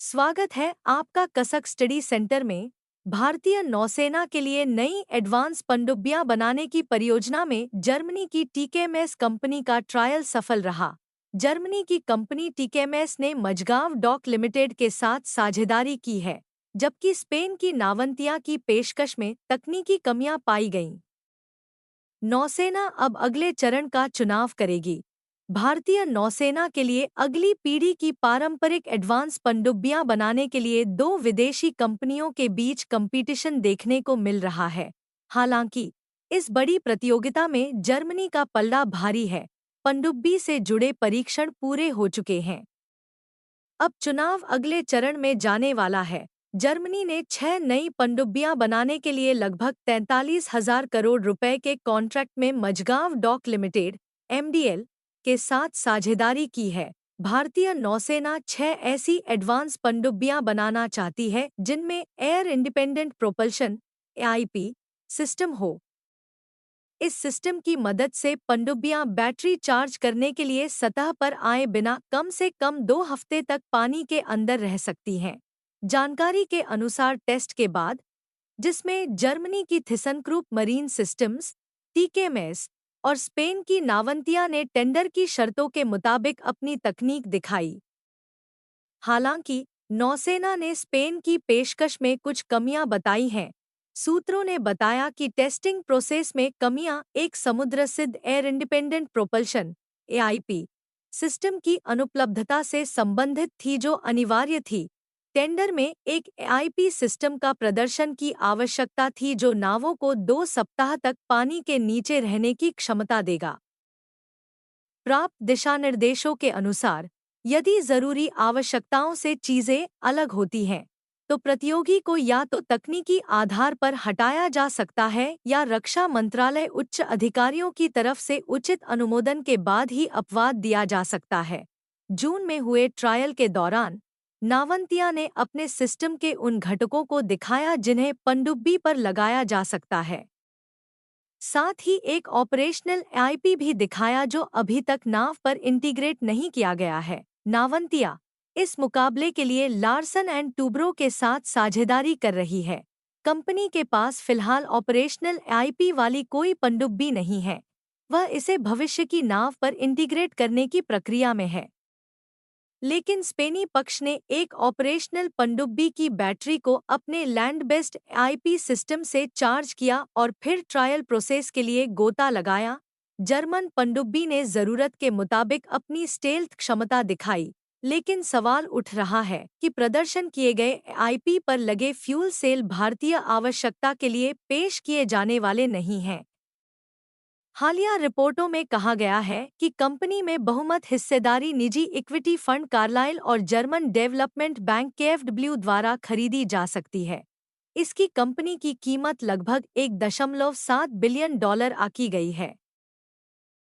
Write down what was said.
स्वागत है आपका कसक स्टडी सेंटर में। भारतीय नौसेना के लिए नई एडवांस पनडुब्बियां बनाने की परियोजना में जर्मनी की टीकेएमएस कंपनी का ट्रायल सफल रहा। जर्मनी की कंपनी टीकेएमएस ने मझगांव डॉक लिमिटेड के साथ साझेदारी की है, जबकि स्पेन की नावंतिया की पेशकश में तकनीकी कमियां पाई गईं। नौसेना अब अगले चरण का चुनाव करेगी। भारतीय नौसेना के लिए अगली पीढ़ी की पारंपरिक एडवांस पनडुब्बियां बनाने के लिए दो विदेशी कंपनियों के बीच कंपटीशन देखने को मिल रहा है। हालांकि इस बड़ी प्रतियोगिता में जर्मनी का पल्ला भारी है। पनडुब्बी से जुड़े परीक्षण पूरे हो चुके हैं। अब चुनाव अगले चरण में जाने वाला है। जर्मनी ने 6 नई पनडुब्बियां बनाने के लिए लगभग 43,000 करोड़ रुपए के कॉन्ट्रैक्ट में मझगांव डॉक लिमिटेड (एमडीएल) के साथ साझेदारी की है। भारतीय नौसेना 6 ऐसी एडवांस पनडुब्बियां बनाना चाहती है जिनमें air independent propulsion (AIP) system हो। इस सिस्टम की मदद से पनडुब्बियां बैटरी चार्ज करने के लिए सतह पर आए बिना कम से कम 2 हफ्ते तक पानी के अंदर रह सकती हैं। जानकारी के अनुसार टेस्ट के बाद, जिसमें जर्मनी की थिसनक्रूप मरीन सिस्टम्स (टीकेएमएस) और स्पेन की नावंतिया ने टेंडर की शर्तों के मुताबिक अपनी तकनीक दिखाई। हालांकि नौसेना ने स्पेन की पेशकश में कुछ कमियां बताई हैं। सूत्रों ने बताया कि टेस्टिंग प्रोसेस में कमियां एक समुद्र सिद्ध air independent propulsion (AIP) system की अनुपलब्धता से संबंधित थी, जो अनिवार्य थी। टेंडर में एक एआईपी सिस्टम का प्रदर्शन की आवश्यकता थी जो नावों को 2 सप्ताह तक पानी के नीचे रहने की क्षमता देगा। प्राप्त दिशानिर्देशों के अनुसार, यदि जरूरी आवश्यकताओं से चीजें अलग होती हैं, तो प्रतियोगी को या तो तकनीकी आधार पर हटाया जा सकता है या रक्षा मंत्रालय उच्च अधिकारियों की तरफ से उचित अनुमोदन के बाद ही अपवाद दिया जा सकता है। जून में हुए ट्रायल के दौरान, नावंतिया ने अपने सिस्टम के उन घटकों को दिखाया जिन्हें पनडुब्बी पर लगाया जा सकता है। साथ ही एक ऑपरेशनल आईपी भी दिखाया जो अभी तक नाव पर इंटीग्रेट नहीं किया गया है। नावंतिया इस मुकाबले के लिए लार्सन एंड टूब्रो के साथ साझेदारी कर रही है। कंपनी के पास फिलहाल ऑपरेशनल आईपी वाली कोई पनडुब्बी नहीं है। वह इसे भविष्य की नाव पर इंटीग्रेट करने की प्रक्रिया में है। लेकिन स्पेनी पक्ष ने एक ऑपरेशनल पनडुब्बी की बैटरी को अपने लैंड बेस्ड आईपी सिस्टम से चार्ज किया और फिर ट्रायल प्रोसेस के लिए गोता लगाया। जर्मन पनडुब्बी ने जरूरत के मुताबिक अपनी स्टेल्थ क्षमता दिखाई, लेकिन सवाल उठ रहा है कि प्रदर्शन किए गए आईपी पर लगे फ्यूल सेल भारतीय आवश्यकता के लिए पेश किए जाने वाले नहीं हैं। हालिया रिपोर्टों में कहा गया है कि कंपनी में बहुमत हिस्सेदारी निजी इक्विटी फंड कार्लाइल और जर्मन डेवलपमेंट बैंक केएफडब्ल्यू द्वारा खरीदी जा सकती है। इसकी कंपनी की कीमत लगभग $1.7 बिलियन आकी गई है।